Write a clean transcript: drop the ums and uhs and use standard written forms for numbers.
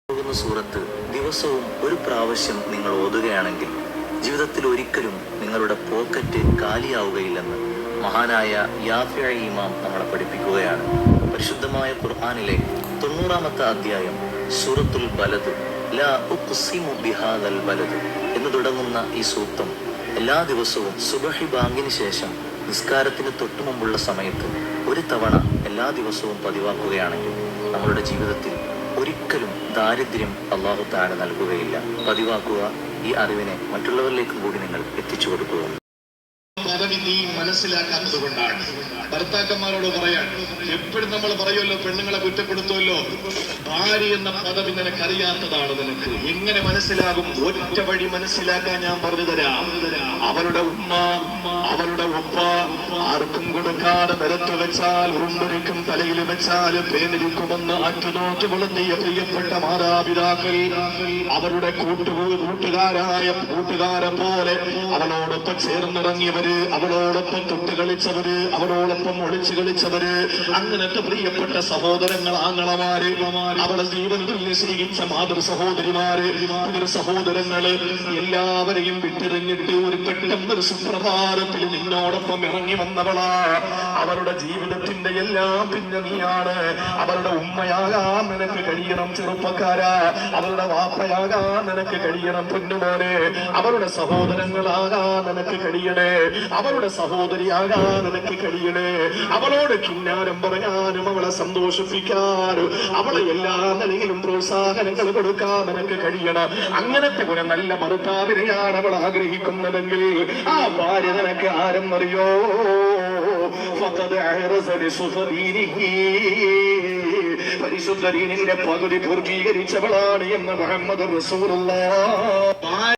പോകുന്ന സൂറത്ത് ദിവസവും ഒരു പ്രാവശ്യം നിങ്ങൾ ഓതുകയാണെങ്കിൽ ജീവിതത്തിൽ ഒരിക്കലും നിങ്ങളുടെ പോക്കറ്റ് കാലിയാവുകയില്ലെന്ന് മഹാനായ യാഫിഅ ഇമാം നമ്മളെ പഠിപ്പിക്കുകയാണ്. പരിശുദ്ധമായ ഖുർആനിലെ 90-ാമത്തെ അധ്യായം സൂറത്തുൽ ബലദ് ലാ ഉഖ്സിമു ബിഹാദൽ ബലദ് എന്ന് തുടങ്ങുന്ന ഈ സൂക്തം എല്ലാ ദിവസവും സുബഹി ബാങ്കിന് ശേഷം നിസ്കാരത്തിന് തൊട്ടുമുമ്പുള്ള സമയത്ത് ഒരു തവണ എല്ലാ ദിവസവും പതിവാക്കുകയാണെങ്കിൽ നമ്മളുടെ ജീവിതത്തിൽ ഒരിക്കലും ദാരിദ്ര്യം അല്ലാഹു തആല നൽകുകയില്ല. പതിവാക്കുക. ഈ അറിവിനെ മറ്റുള്ളവരിലേക്കും കൂടി നിങ്ങൾ എത്തിച്ചു കൊടുക്കുക. പദവി നീ മനസ്സിലാക്കാത്തത് കൊണ്ടാണ്. ഭർത്താക്കന്മാരോട് പറയാൻ എപ്പോഴും നമ്മൾ പറയുമല്ലോ, പെണ്ണുങ്ങളെ കുറ്റപ്പെടുത്തുമല്ലോ, ഭാര്യ എന്ന പദവി നിനക്കറിയാത്തതാണ്. നിനക്ക് എങ്ങനെ മനസ്സിലാകും? ഒറ്റ വഴി മനസ്സിലാക്കാൻ ഞാൻ പറഞ്ഞു തരാം. അവരുടെ ഉമ്മ, അവരുടെ ഉപ്പ ആർക്കും കൊടുക്കാതെ നിരത്ത് വെച്ചാൽ, ഉറുമ്പൊരിക്കും തലയിൽ വെച്ചാൽ പേനിരിക്കുമെന്ന് അറ്റുനോറ്റ് വളർത്തിയ പ്രിയപ്പെട്ട മാതാപിതാക്കൾ അവരുടെ കൂട്ടുകാരെ പോലെ അവളോടൊപ്പം ചേർന്നിറങ്ങിയവര്, അവളോടൊപ്പം തൊട്ട് കളിച്ചവര്, അവളോടൊപ്പം ഒളിച്ചു കളിച്ചവര്, അങ്ങനത്തെ പ്രിയപ്പെട്ട സഹോദരങ്ങൾ, ആങ്ങളമാര്, അവളെ ജീവിതത്തിൽ സ്നേഹിച്ച മാതൃ സഹോദരിമാര്, സഹോദരങ്ങള് എല്ലാവരെയും വിട്ടെറിഞ്ഞിട്ട് ഒരു പെട്ടെന്നൊരു സുപ്രഭാതത്തിൽ നിന്നോടൊപ്പം ഇറങ്ങി വന്നവളാ. അവരുടെ ജീവിതത്തിന്റെ എല്ലാം പിന്നെ നീയാണ്. അവരുടെ ഉമ്മയാകാൻ നിനക്ക് കഴിയണം ചെറുപ്പക്കാരാ. അവരുടെ വാപ്പയാകാൻ നിനക്ക് കഴിയണം പൊന്നുമോനെ. അവരുടെ സഹോദരങ്ങളാകാൻ നിനക്ക് കഴിയണേ. അവരുടെ സഹോദരിയാകാൻ നിനക്ക് കഴിയണേ. അവളോട് കിന്നാരം പറയാനും അവളെ സന്തോഷിപ്പിക്കാനും അവളെ എല്ലാ നിലയിലും പ്രോത്സാഹനങ്ങൾ കൊടുക്കാൻ നിനക്ക് കഴിയണം. അങ്ങനത്തെ ഒരു നല്ല ഭർത്താവിനെയാണ് അവൾ ആഗ്രഹിക്കുന്നതെങ്കിൽ ആ ഭാര്യ നിനക്ക് ആരെന്നറിയോ? പരിശുദ്ധ ദീനിന്റെ പകുതി പൂർത്തീകരിച്ചവളാണ് എന്ന് മുഹമ്മദ് റസൂലുള്ളാഹ്.